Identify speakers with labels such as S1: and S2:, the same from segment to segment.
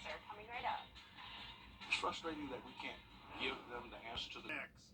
S1: answer coming right up.
S2: It's frustrating that we can't give them the answer to the next.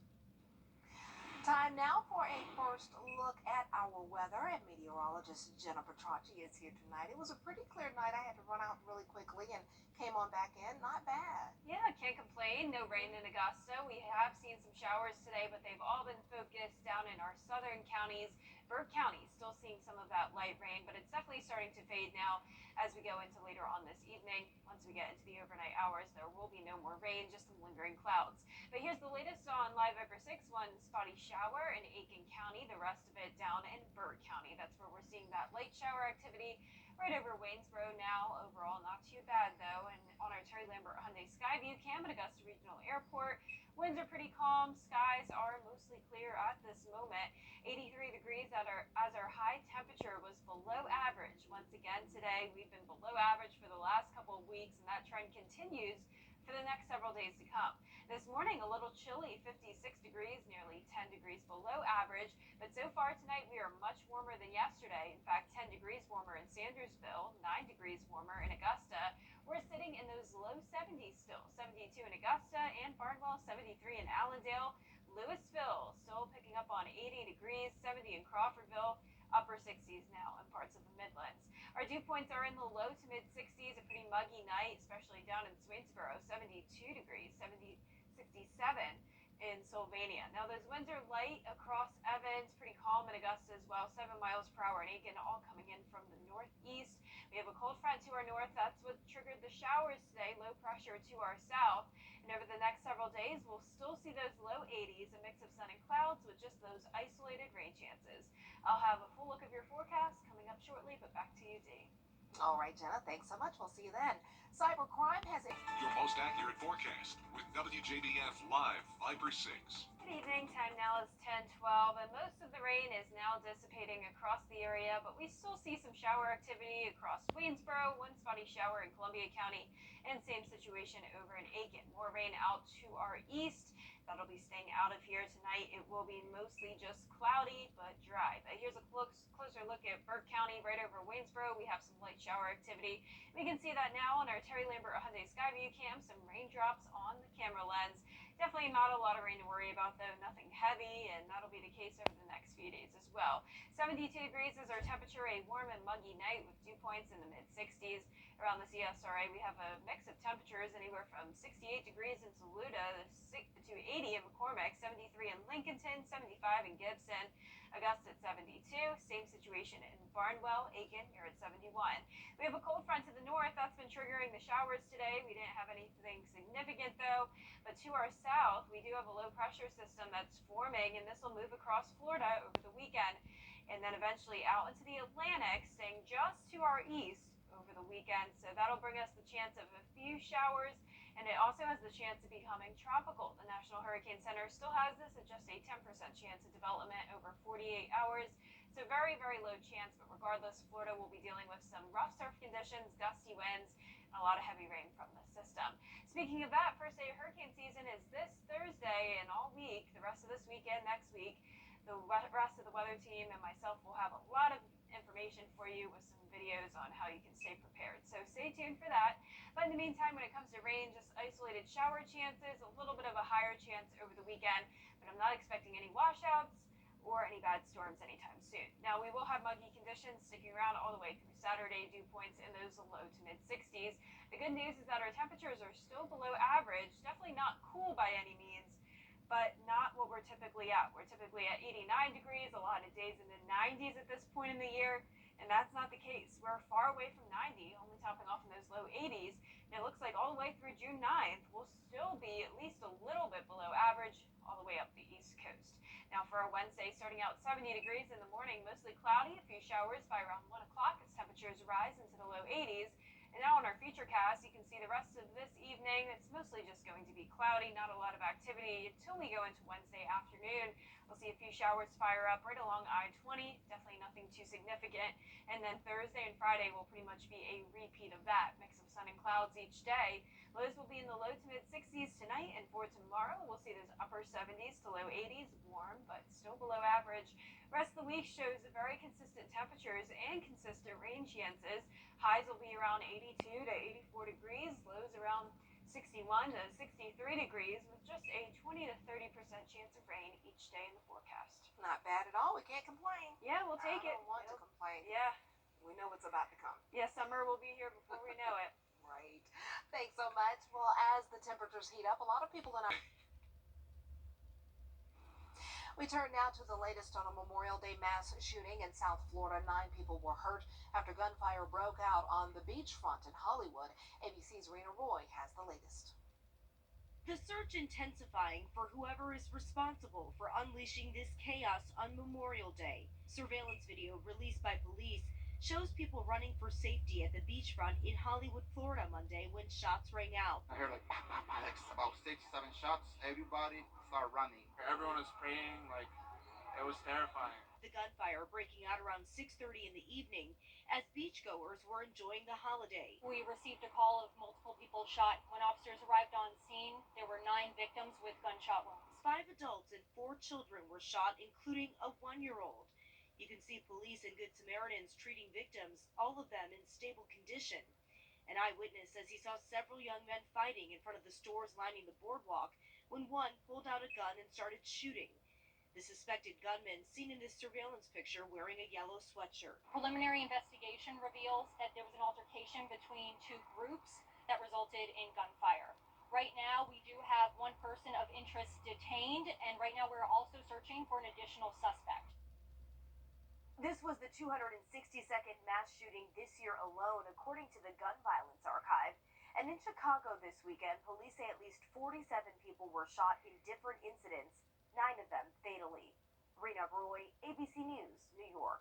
S3: Time now for a first look at our weather, and meteorologist Jenna Petracci is here tonight. It was a pretty clear night. I had to run out really quickly and came on back in. Not bad.
S1: Yeah, can't complain. No rain in Augusta. We have seen some showers today, but they've all been focused down in our southern counties. Burke County still seeing some of that light rain, but it's definitely starting to fade now as we go into later on this evening. Once we get into the overnight hours, there will be no more rain, just some lingering clouds. But here's the latest on Wjbf 6. One spotty shower in Aiken County, the rest of it down in Burke County. That's where we're seeing that light shower activity right over Waynesboro now. Overall, not too bad though. And on our Terry Lambert Hyundai Skyview cam at Augusta Regional Airport, winds are pretty calm. Skies are mostly clear at this moment. 83 degrees as our high temperature was below average. Once again today, we've been below average for the last couple of weeks, and that trend continues for the next several days to come. This morning, a little chilly, 56 degrees, nearly 10 degrees below average. But so far tonight, we are much warmer than yesterday. In fact, 10 degrees warmer in Sandersville, 9 degrees warmer in Augusta. We're sitting in those low 70s still, 72 in Augusta and Barnwell, 73 in Allendale. Louisville still picking up on 80 degrees, 70 in Crawfordville, upper 60s now in parts of the Midlands. Our dew points are in the low to mid 60s, a pretty muggy night, especially down in Swainsboro, 72 degrees, 67 in Sylvania. Now those winds are light across Evans, pretty calm in Augusta as well, 7 miles per hour in Aiken, all coming in from the northeast. We have a cold front to our north. That's what triggered the showers today, low pressure to our south. And over the next several days, we'll still see those low 80s, a mix of sun and clouds with just those isolated rain chances. I'll have a full look of your forecast coming up shortly, but back to you, Dee.
S3: All right, Jenna, thanks so much. We'll see you then. Cybercrime has
S4: your most accurate forecast with WJBF Live Wjbf 6.
S1: Good evening. Time now is 10:12, and most of the rain is now dissipating across the area, but we still see some shower activity across Waynesboro, one spotty shower in Columbia County, and same situation over in Aiken. More rain out to our east. That'll be staying out of here tonight. It will be mostly just cloudy but dry. But here's a closer look at Burke County right over Waynesboro. We have some light shower activity. We can see that now on our Terry Lambert Hyundai Skyview cam. Some raindrops on the camera lens. Definitely not a lot of rain to worry about though. Nothing heavy, and that'll be the case over the next few days as well. 72 degrees is our temperature. A warm and muggy night with dew points in the mid 60s. Around the CSRA, we have a mix of temperatures anywhere from 68 degrees in Saluda to 80 in McCormick, 73 in Lincolnton, 75 in Gibson, Augusta at 72. Same situation in Barnwell, Aiken, here at 71. We have a cold front to the north. That's been triggering the showers today. We didn't have anything significant though. But to our south, we do have a low pressure system that's forming, and this will move across Florida over the weekend and then eventually out into the Atlantic, staying just to our east over the weekend. So that'll bring us the chance of a few showers, and it also has the chance of becoming tropical. The National Hurricane Center still has this at just a 10% chance of development over 48 hours. So very, very low chance, but regardless, Florida will be dealing with some rough surf conditions, gusty winds, and a lot of heavy rain from the system. Speaking of that, first day of hurricane season is this Thursday, and all week, the rest of this weekend, next week, the rest of the weather team and myself will have a lot of information for you with some videos on how you can stay prepared. So stay tuned for that. But in the meantime, when it comes to rain, just isolated shower chances, a little bit of a higher chance over the weekend, but I'm not expecting any washouts or any bad storms anytime soon. Now, we will have muggy conditions sticking around all the way through Saturday, dew points in those low to mid 60s. The good news is that our temperatures are still below average, definitely not cool by any means, but not what we're typically at. We're typically at 89 degrees, a lot of days in the 90s at this point in the year, and that's not the case. We're far away from 90, only topping off in those low 80s, and it looks like all the way through June 9th, we'll still be at least a little bit below average all the way up the East Coast. Now for our Wednesday, starting out 70 degrees in the morning, mostly cloudy, a few showers by around 1 o'clock as temperatures rise into the low 80s. And now on our Futurecast, you can see the rest of this evening, it's mostly just going to be cloudy, not a lot of activity until we go into Wednesday afternoon. We'll see a few showers fire up right along I-20, definitely nothing too significant. And then Thursday and Friday will pretty much be a repeat of that, mix of sun and clouds each day. Lows will be in the low to mid 60s tonight, and for tomorrow, we'll see those upper 70s to low 80s, warm, but still below average. Rest of the week shows very consistent temperatures and consistent rain chances. Highs will be around 82 to 84 degrees. Lows 61 to 63 degrees with just a 20 to 30% chance of rain each day in the forecast.
S3: Not bad at all. We can't complain.
S1: Yeah, we'll take
S3: I
S1: it.
S3: don't want to complain.
S1: Yeah.
S3: We know what's about to come.
S1: Yeah, summer will be here before we know it.
S3: Right. Thanks so much. Well, as the temperatures heat up, a lot of people in our... We turn now to the latest on a Memorial Day mass shooting in South Florida. 9 people were hurt after gunfire broke out on the beachfront in Hollywood. ABC's Rena Roy has the latest.
S5: The search intensifying for whoever is responsible for unleashing this chaos on Memorial Day. Surveillance video released by police shows people running for safety at the beachfront in Hollywood, Florida Monday when shots rang out.
S6: I heard like, bah, bah, bah, like about 6, 7 shots. Everybody started running.
S2: Everyone was praying, like, it was terrifying.
S5: The gunfire breaking out around 6:30 in the evening as beachgoers were enjoying the holiday.
S7: We received a call of multiple people shot. When officers arrived on scene, there were 9 victims with gunshot wounds.
S5: 5 adults and 4 children were shot, including a 1-year-old. You can see police and Good Samaritans treating victims, all of them in stable condition. An eyewitness says he saw several young men fighting in front of the stores lining the boardwalk when one pulled out a gun and started shooting. The suspected gunman seen in this surveillance picture wearing a yellow sweatshirt.
S7: Preliminary investigation reveals that there was an altercation between 2 groups that resulted in gunfire. Right now, we do have 1 person of interest detained, and right now we're also searching for an additional suspect.
S8: This was the 262nd mass shooting this year alone, according to the Gun Violence Archive. And in Chicago this weekend, police say at least 47 people were shot in different incidents, 9 of them fatally. Rena Roy, ABC News, New York.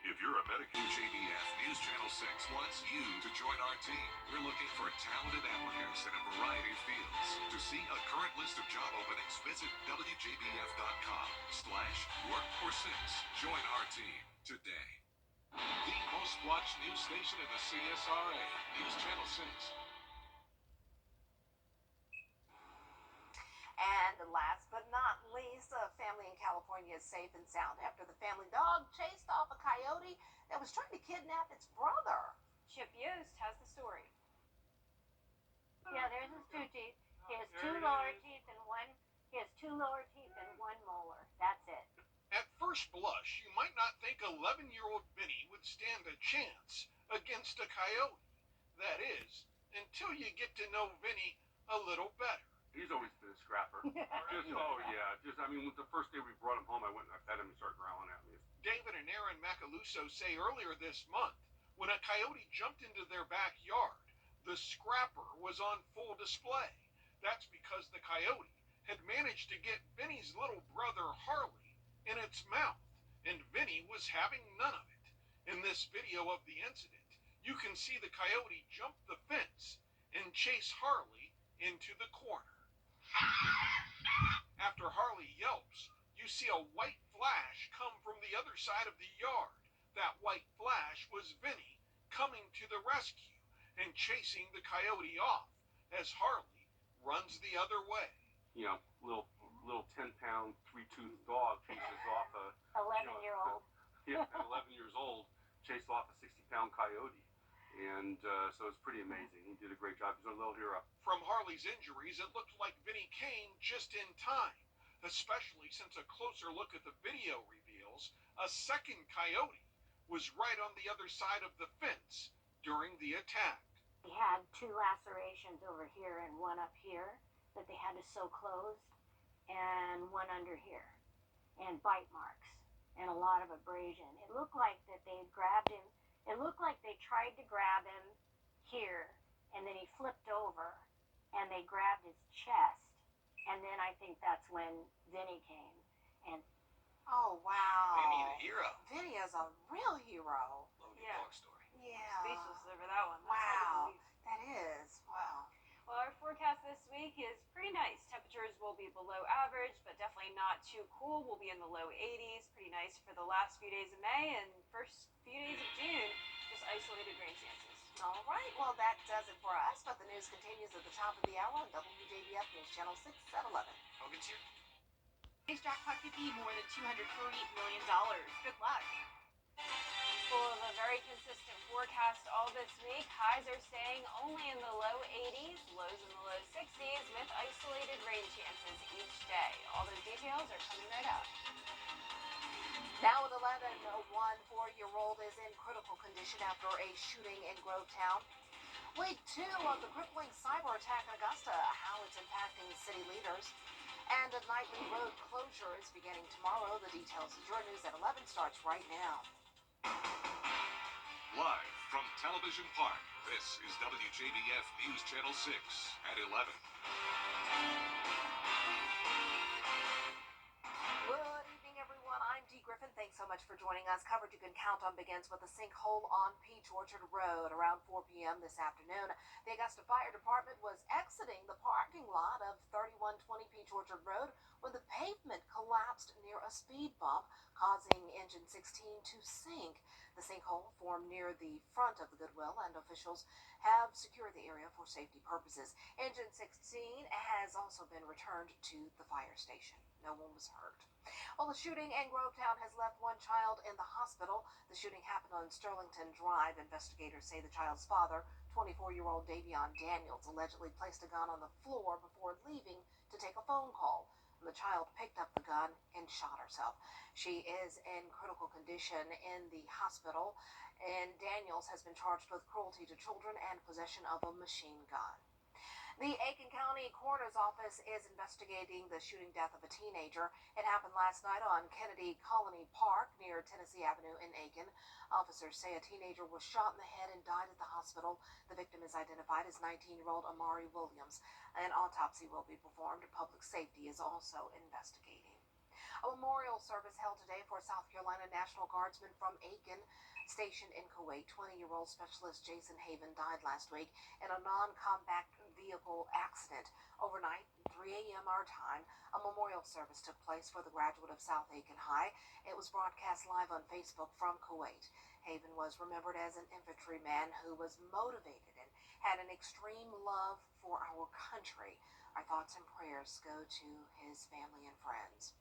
S4: If you're a medical, Wjbf News Channel 6 wants you to join our team. We're looking for talented applicants in a variety of fields. To see a current list of job openings, visit wjbf.com/work-for-6. Join our team today. The most watched news station in the CSRA, News Channel 6.
S3: And last but not least, a family in California is safe and sound after the family dog chased off a coyote that was trying to kidnap its brother.
S1: Chip Yost has the story.
S9: Yeah, there's his 2 teeth. He has 2 lower teeth and 1 molar. That's it.
S2: At first blush, you might not think 11-year-old Vinny would stand a chance against a coyote. That is, until you get to know Vinny a little better.
S10: He's always been a scrapper. The first day we brought him home, I went and I pet him and he started growling at me.
S2: David and Aaron Macaluso say earlier this month, when a coyote jumped into their backyard, the scrapper was on full display. That's because the coyote had managed to get Vinny's little brother Harley in its mouth, and Vinny was having none of it. In this video of the incident, you can see the coyote jump the fence and chase Harley into the corner. After Harley yelps, you see a white flash come from the other side of the yard. That white flash was Vinny coming to the rescue and chasing the coyote off as Harley runs the other way.
S10: You know, little 10-pound, 3-toothed dog chases off a
S9: 11-year-old.
S10: 11 years old, chased off a 60-pound coyote. And so it's pretty amazing. He did a great job. He's a little hero.
S2: From Harley's injuries, it looked like Vinny came just in time, especially since a closer look at the video reveals a second coyote was right on the other side of the fence during the attack.
S9: He had 2 lacerations over here and 1 up here that they had to sew closed, and 1 under here, and bite marks, and a lot of abrasion. It looked like that they had grabbed him. It looked like they tried to grab him here, and then he flipped over, and they grabbed his chest, and then I think that's when Vinny came. And
S3: Oh, wow.
S2: Vinny the hero.
S3: Vinny is a real hero.
S2: Loaded
S1: Yeah.
S2: dog story.
S3: Yeah.
S1: Speechless over that one. That's hard to
S3: Wow.
S1: believe.
S3: That is. Wow.
S1: Well, our forecast this week is pretty nice. Temperatures will be below average, but definitely not too cool. We'll be in the low 80s. Pretty nice for the last few days of May and first few days of June. Just isolated rain chances.
S3: All right. Well, that does it for us. But the news continues at the top of the hour on WJBF News Channel 6 at 11.
S2: Hogan's here.
S5: Today's jackpot could be more than $230 million. Good luck.
S1: Well, the very consistent forecast all this week. Highs are staying only in the low 80s, lows in the low 60s, with isolated rain chances each day. All those details are coming right up.
S3: Now at 11, one 4-year-old is in critical condition after a shooting in Grovetown. Week 2 of the crippling cyber attack in Augusta, how it's impacting city leaders. And a nightly road closure is beginning tomorrow. The details of your news at 11 starts right now.
S4: Live from Television Park, this is WJBF News Channel 6 at 11.
S3: Good evening, everyone. I'm Dee Griffin. Thanks so much for joining us. Coverage you can count on begins with a sinkhole on Peach Orchard Road around 4 p.m. this afternoon. The Augusta Fire Department was exiting the parking lot of 3120 Peach Orchard Road when the pavement collapsed near a speed bump, causing engine 16 to sink. The sinkhole formed near the front of the Goodwill, and officials have secured the area for safety purposes. Engine 16 has also been returned to the fire station. No one was hurt. Well, the shooting in Grovetown has left one child in the hospital. The shooting happened on Sterlington Drive. Investigators say the child's father, 24-year-old Davion Daniels, allegedly placed a gun on the floor before leaving to take a phone call. The child picked up the gun and shot herself. She is in critical condition in the hospital, and Daniels has been charged with cruelty to children and possession of a machine gun. The Aiken County Coroner's Office is investigating the shooting death of a teenager. It happened last night on Kennedy Colony Park near Tennessee Avenue in Aiken. Officers say a teenager was shot in the head and died at the hospital. The victim is identified as 19-year-old Amari Williams. An autopsy will be performed. Public safety is also investigating. A memorial service held today for South Carolina National Guardsman from Aiken, stationed in Kuwait. 20-year-old Specialist Jason Haven died last week in a non-combat vehicle accident. Overnight, 3 a.m. our time, a memorial service took place for the graduate of South Aiken High. It was broadcast live on Facebook from Kuwait. Haven was remembered as an infantryman who was motivated and had an extreme love for our country. Our thoughts and prayers go to his family and friends.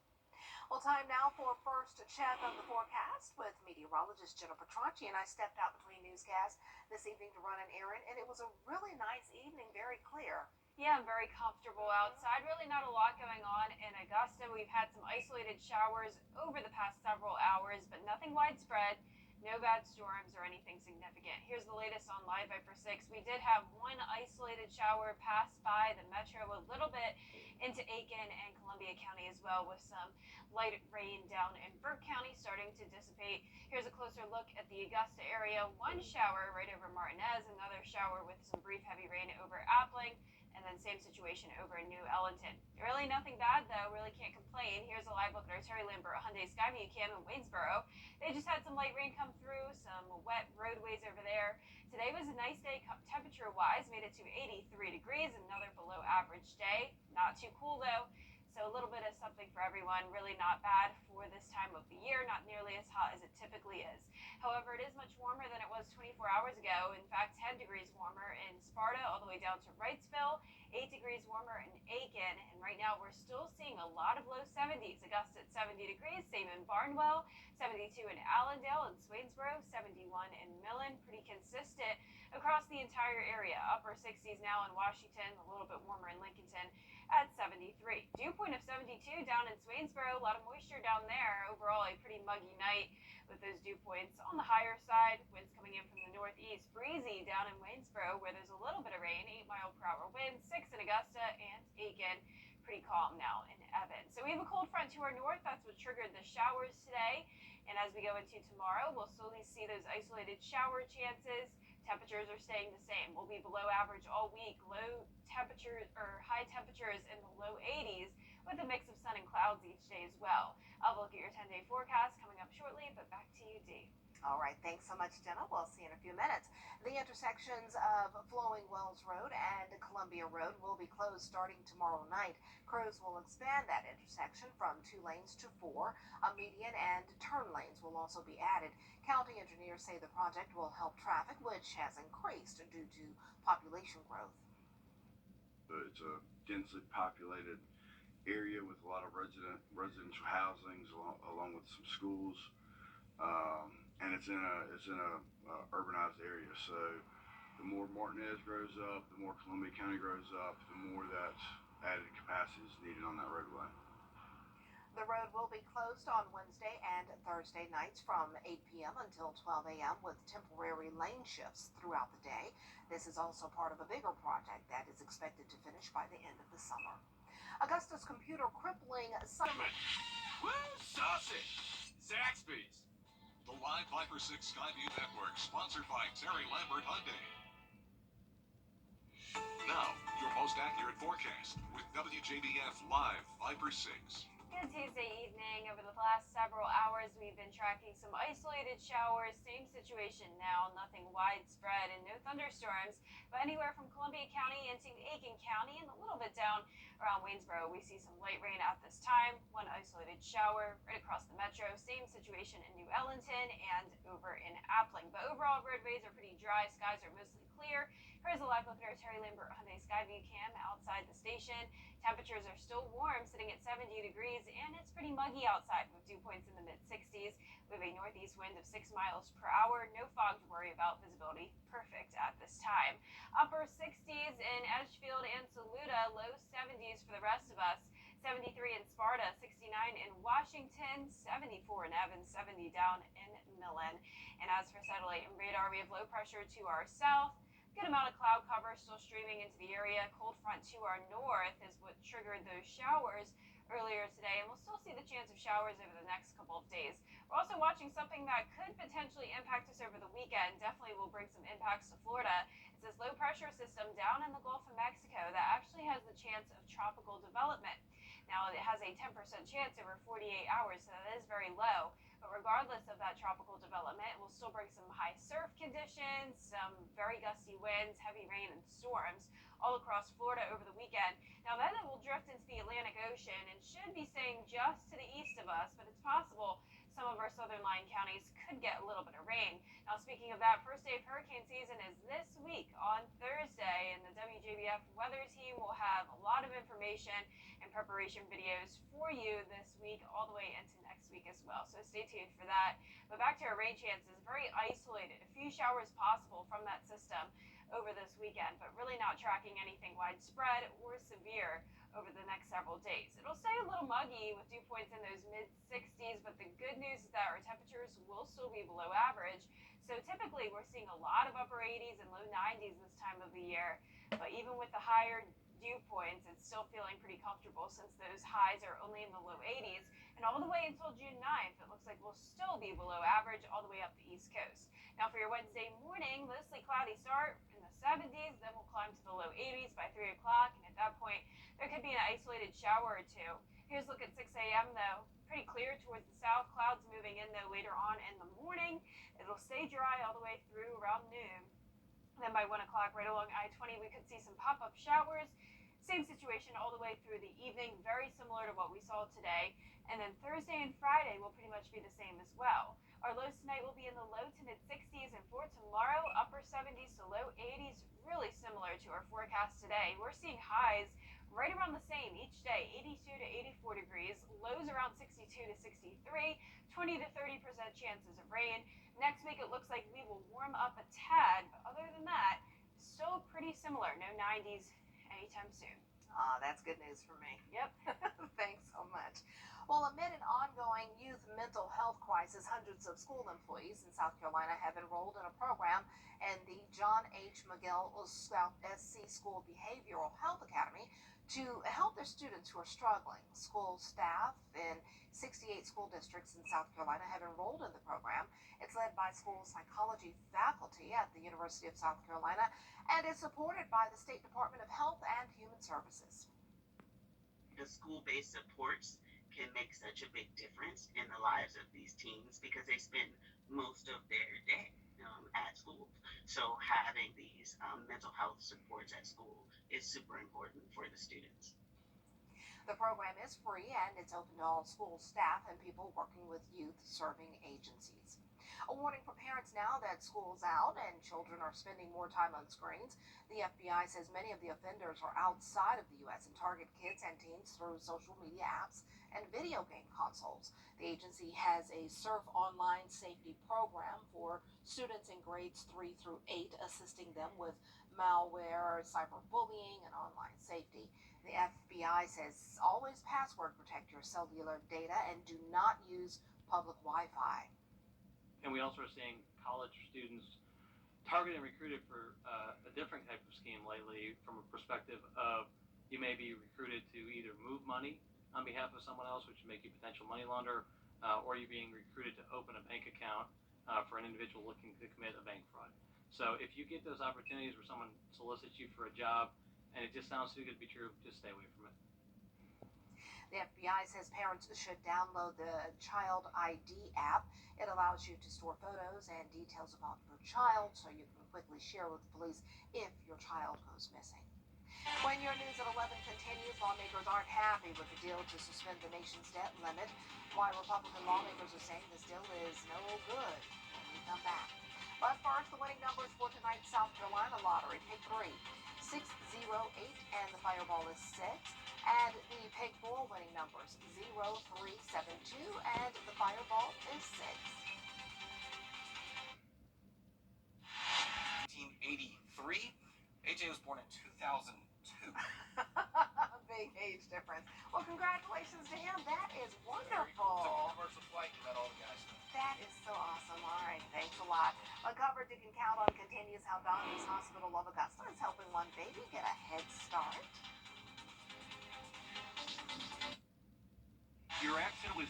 S3: Well, time now for a first check of the forecast with meteorologist Jennifer Petracci, and I stepped out between newscasts this evening to run an errand, and it was a really nice evening, very clear.
S1: Yeah, I'm very comfortable outside. Really not a lot going on in Augusta. We've had some isolated showers over the past several hours, but nothing widespread. No bad storms or anything significant. Here's the latest on Live Viper 6. We did have one isolated shower pass by the metro, a little bit into Aiken and Columbia County as well, with some light rain down in Burke County starting to dissipate. Here's a closer look at the Augusta area. One shower right over Martinez, another shower with some brief heavy rain over Appling, and then same situation over in New Ellington. Really nothing bad though, really can't complain. Here's a live look at our Terry Lambert Hyundai Skyview cam in Waynesboro. They just had some light rain come through, some wet roadways over there. Today was a nice day temperature wise, made it to 83 degrees, another below average day. Not too cool though. So a little bit of something for everyone, really not bad for this time of the year, not nearly as hot as it typically is. However, it is much warmer than it was 24 hours ago. In fact, 10 degrees warmer in Sparta all the way down to Wrightsville, 8 degrees warmer in Aiken, and right now we're still seeing a lot of low 70s. Augusta at 70 degrees, same in Barnwell, 72 in Allendale and Swainsboro, 71 in Millen, pretty consistent across the entire area. Upper 60s now in Washington, a little bit warmer in Lincolnton at 73. Dew point of 72 down in Swainsboro, a lot of moisture down there. Overall, a pretty muggy night with those dew points on the higher side. Winds coming in from the northeast. Breezy down in Waynesboro, where there's a little bit of rain, 8-mile-per-hour winds, 6 in Augusta and Aiken. Pretty calm now in Evans. So we have a cold front to our north. That's what triggered the showers today. And as we go into tomorrow, we'll slowly see those isolated shower chances. Temperatures are staying the same. We'll be below average all week. Low temperatures or high temperatures in the low 80s with a mix of sun and clouds each day as well. I'll look at your 10-day forecast coming up shortly, but back to you, Dee.
S3: All right, thanks so much, Jenna. We'll see you in a few minutes. The intersections of Flowing Wells Road and Columbia Road will be closed starting tomorrow night. Crews will expand that intersection from 2 lanes to 4. A median and turn lanes will also be added. County engineers say the project will help traffic, which has increased due to population growth.
S11: It's a densely populated area with a lot of residential housings along with some schools. and it's in a urbanized area. So the more Martinez grows up, the more Columbia County grows up, the more that added capacity is needed on that roadway.
S3: The road will be closed on Wednesday and Thursday nights from 8 p.m. until 12 a.m. with temporary lane shifts throughout the day. This is also part of a bigger project that is expected to finish by the end of the summer. Augusta's computer crippling
S4: Woo, saucy! Zaxby's. The live Viper 6 Skyview Network, sponsored by Terry Lambert Hyundai. Now, your most accurate forecast with WJBF Live Viper 6.
S1: Good Tuesday evening. Over the last several hours, we've been tracking some isolated showers. Same situation now, nothing widespread and no thunderstorms. But anywhere from Columbia County into Aiken County and a little bit down around Waynesboro, we see some light rain at this time. One isolated shower right across the metro. Same situation in New Ellington and over in Appling. But overall, roadways are pretty dry. Skies are mostly clear. Here's a live look at our Terry Lambert Hyundai Skyview cam outside the station. Temperatures are still warm, sitting at 70 degrees, and it's pretty muggy outside with dew points in the mid-60s. We have a northeast wind of 6 miles per hour. No fog to worry about. Visibility perfect at this time. Upper 60s in Edgefield and Saluda. Low 70s for the rest of us. 73 in Sparta, 69 in Washington, 74 in Evans, 70 down in Millen. And as for satellite and radar, we have low pressure to our south. Good amount of cloud cover still streaming into the area. Cold front to our north is what triggered those showers earlier today, and we'll still see the chance of showers over the next couple of days. We're also watching something that could potentially impact us over the weekend. Definitely will bring some impacts to Florida. It's this low pressure system down in the Gulf of Mexico that actually has the chance of tropical development. Now, it has a 10% chance over 48 hours, so that is very low. But regardless of that tropical development, it will still bring some high surf conditions, some very gusty winds, heavy rain, and storms all across Florida over the weekend. Now, then it will drift into the Atlantic Ocean and should be staying just to the east of us, but it's possible some of our southern line counties could get a little bit of rain. Now, speaking of that, first day of hurricane season is this week on Thursday, and the WJBF weather team will have a lot of information and preparation videos for you this week, all the way into next week as well. So stay tuned for that. But back to our rain chances, very isolated. A few showers possible from that system over this weekend, but really not tracking anything widespread or severe over the next several days. It'll stay a little muggy with dew points in those mid-60s, but the good news is that our temperatures will still be below average. So typically we're seeing a lot of upper 80s and low 90s this time of the year, but even with the higher dew points, it's still feeling pretty comfortable since those highs are only in the low 80s. And all the way until June 9th, it looks like we'll still be below average all the way up the East Coast. Now for your Wednesday morning, mostly cloudy start in the 70s, then we'll climb to the low 80s by 3 o'clock, and at that point, there could be an isolated shower or two. Here's a look at 6 a.m. though. Pretty clear towards the south. Clouds moving in though later on in the morning. It'll stay dry all the way through around noon. And then by 1 o'clock, right along I-20, we could see some pop-up showers. Same situation all the way through the evening, very similar to what we saw today. And then Thursday and Friday will pretty much be the same as well. Our lows tonight will be in the low to mid 60s, and for tomorrow, upper 70s to low 80s, really similar to our forecast today. We're seeing highs right around the same each day, 82 to 84 degrees, lows around 62 to 63, 20 to 30% chances of rain. Next week, it looks like we will warm up a tad, but other than that, still pretty similar, no 90s anytime soon.
S3: That's good news for me.
S1: Yep.
S3: Thanks so much. Well, amid an ongoing youth mental health crisis, hundreds of school employees in South Carolina have enrolled in a program in the John H. McGill South SC School Behavioral Health Academy to help their students who are struggling. School staff in 68 school districts in South Carolina have enrolled in the program. It's led by school psychology faculty at the University of South Carolina and is supported by the State Department of Health and Human Services.
S12: The school-based supports can make such a big difference in the lives of these teens because they spend most of their day at school. So having these mental health supports at school is super important for the students.
S3: The program is free and it's open to all school staff and people working with youth serving agencies. A warning for parents now that school's out and children are spending more time on screens. The FBI says many of the offenders are outside of the U.S. and target kids and teens through social media apps and video game consoles. The agency has a Surf Online safety program for students in grades 3 through 8, assisting them with malware, cyberbullying, and online safety. The FBI says always password protect your cellular data and do not use public Wi-Fi.
S13: And we also are seeing college students targeted and recruited for a different type of scheme lately from a perspective of you may be recruited to either move money on behalf of someone else, which would make you a potential money launderer, or you're being recruited to open a bank account for an individual looking to commit a bank fraud. So if you get those opportunities where someone solicits you for a job and it just sounds too good to be true, just stay away from it.
S3: The FBI says parents should download the Child ID app. It allows you to store photos and details about your child so you can quickly share with police if your child goes missing. When your news at 11 continues, lawmakers aren't happy with the deal to suspend the nation's debt limit. Why Republican lawmakers are saying this deal is no good when we come back. But first, the winning numbers for tonight's South Carolina lottery. Pick 3, 6, 0, 8, and the Fireball is 6. And the Pig 4 winning numbers 0, 3, 7, 2, and the Fireball is 6.
S14: 1983. AJ was born in 2002.
S3: Big age difference. Well, congratulations to him. That is
S14: Very cool. Took a
S3: wonderful.
S14: commercial flight and met all the guys.
S3: That is so awesome. All right, thanks a lot. A coverage you can count on continues how Doctors Hospital of Augusta is helping one baby get a head start.
S14: Your action was.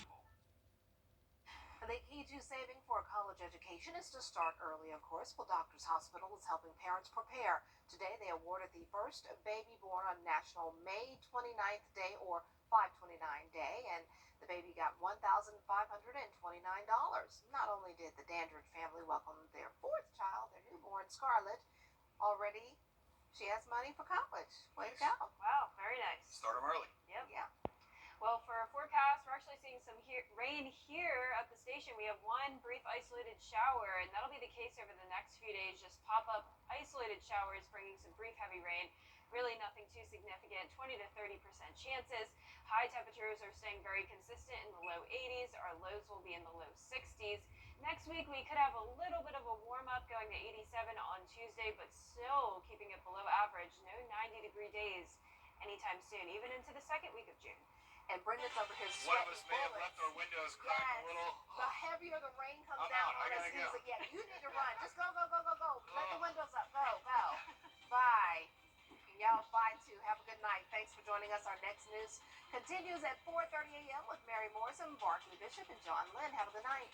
S3: The key to saving for a college education is to start early, of course. Well, Doctors Hospital is helping parents prepare. Today, they awarded the first baby born on National May 29th Day or 529 Day, and the baby got $1,529. Not only did the Dandridge family welcome their fourth child, their newborn Scarlett, already she has money for college. Way to go.
S1: Wow, very nice.
S14: Start them early.
S1: Yep.
S3: Yeah.
S1: Well, for our forecast, we're actually seeing some rain here at the station. We have one brief isolated shower, and that'll be the case over the next few days. Just pop-up isolated showers bringing some brief heavy rain. Really nothing too significant, 20 to 30% chances. High temperatures are staying very consistent in the low 80s. Our lows will be in the low 60s. Next week, we could have a little bit of a warm-up going to 87 on Tuesday, but still keeping it below average. No 90-degree days anytime soon, even into the second week of June.
S3: And Brendan's over here
S14: One
S3: sweating
S14: of us may have
S3: bullets.
S14: left our windows cracked
S3: Yes.
S14: a little.
S3: The heavier the rain comes
S14: I'm
S3: down
S14: out. I
S3: on us,
S14: gotta
S3: he's
S14: go.
S3: like, yeah, you need to run. Just go, go, go, go, go. Let the windows up. Go, go. Bye. And y'all, bye too. Have a good night. Thanks for joining us. Our next news continues at 4:30 a.m. with Mary Morrison, Barkley Bishop, and John Lynn. Have a good night.